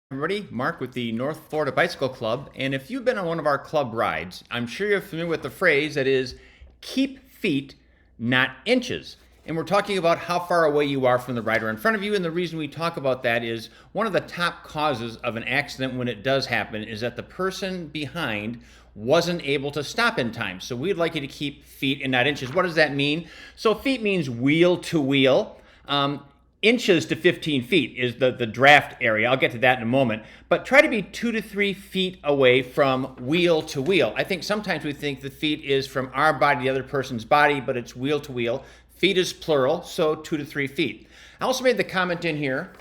Everybody, Mark with the North Florida Bicycle Club, and if you've been on one of our club rides, I'm sure you're familiar with the phrase that is, keep feet, not inches. And we're talking about how far away you are from the rider in front of you, and the reason we talk about that is one of the top causes of an accident when it does happen is that the person behind wasn't able to stop in time. So we'd like you to keep feet and not inches. What does that mean? So feet means wheel to wheel. Inches to 15 feet is the draft area. I'll get to that in a moment. But try to be 2 to 3 feet away from wheel to wheel. I think sometimes we think the feet is from our body to the other person's body, but it's wheel to wheel. Feet is plural, so 2 to 3 feet. I also made the comment in here,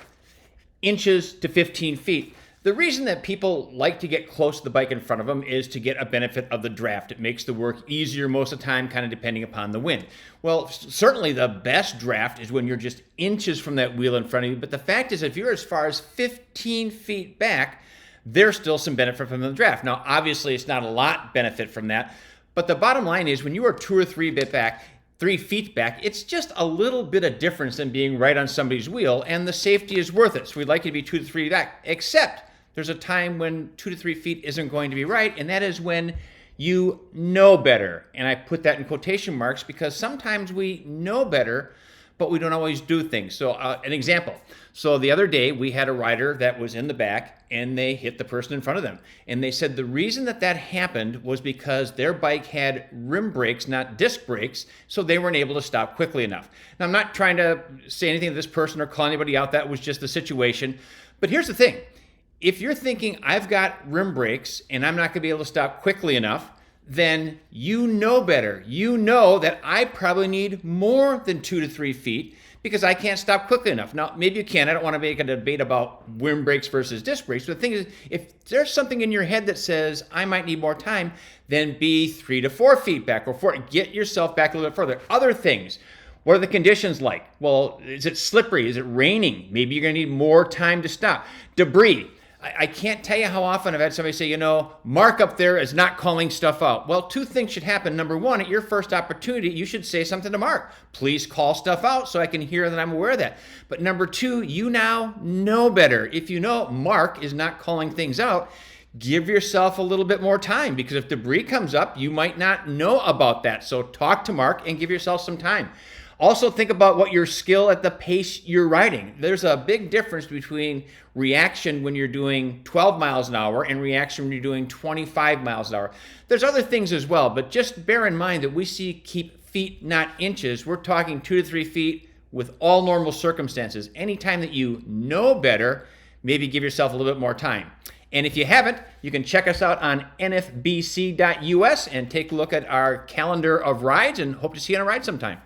inches to 15 feet. The reason that people like to get close to the bike in front of them is to get a benefit of the draft. It makes the work easier most of the time, kind of depending upon the wind. Well, certainly the best draft is when you're just inches from that wheel in front of you, but the fact is if you're as far as 15 feet back, there's still some benefit from the draft. Now, obviously, it's not a lot benefit from that, but the bottom line is when you are 2 or 3 feet back, 3 feet back, it's just a little bit of difference than being right on somebody's wheel, and the safety is worth it. So we'd like you to be 2 to 3 feet back, except there's a time when 2 to 3 feet isn't going to be right, and that is when you know better. And I put that in quotation marks because sometimes we know better, but we don't always do things. So an example. So the other day we had a rider that was in the back and they hit the person in front of them. And they said the reason that that happened was because their bike had rim brakes, not disc brakes, so they weren't able to stop quickly enough. Now I'm not trying to say anything to this person or call anybody out. That was just the situation. But here's the thing. If you're thinking, I've got rim brakes and I'm not going to be able to stop quickly enough, then you know better. You know that I probably need more than 2 to 3 feet because I can't stop quickly enough. Now, maybe you can. I don't want to make a debate about rim brakes versus disc brakes. But the thing is, if there's something in your head that says, I might need more time, then be 3 to 4 feet back or 4. Get yourself back a little bit further. Other things. What are the conditions like? Well, is it slippery? Is it raining? Maybe you're going to need more time to stop. Debris. I can't tell you how often I've had somebody say, Mark up there is not calling stuff out. Well, 2 things should happen. Number 1, at your first opportunity, you should say something to Mark. Please call stuff out so I can hear that I'm aware of that. But number 2, you now know better. If you know Mark is not calling things out, give yourself a little bit more time because if debris comes up, you might not know about that. So talk to Mark and give yourself some time. Also think about what your skill at the pace you're riding. There's a big difference between reaction when you're doing 12 miles an hour and reaction when you're doing 25 miles an hour. There's other things as well, but just bear in mind that we see keep feet, not inches. We're talking 2 to 3 feet with all normal circumstances. Anytime that you know better, maybe give yourself a little bit more time. And if you haven't, you can check us out on nfbc.us and take a look at our calendar of rides and hope to see you on a ride sometime.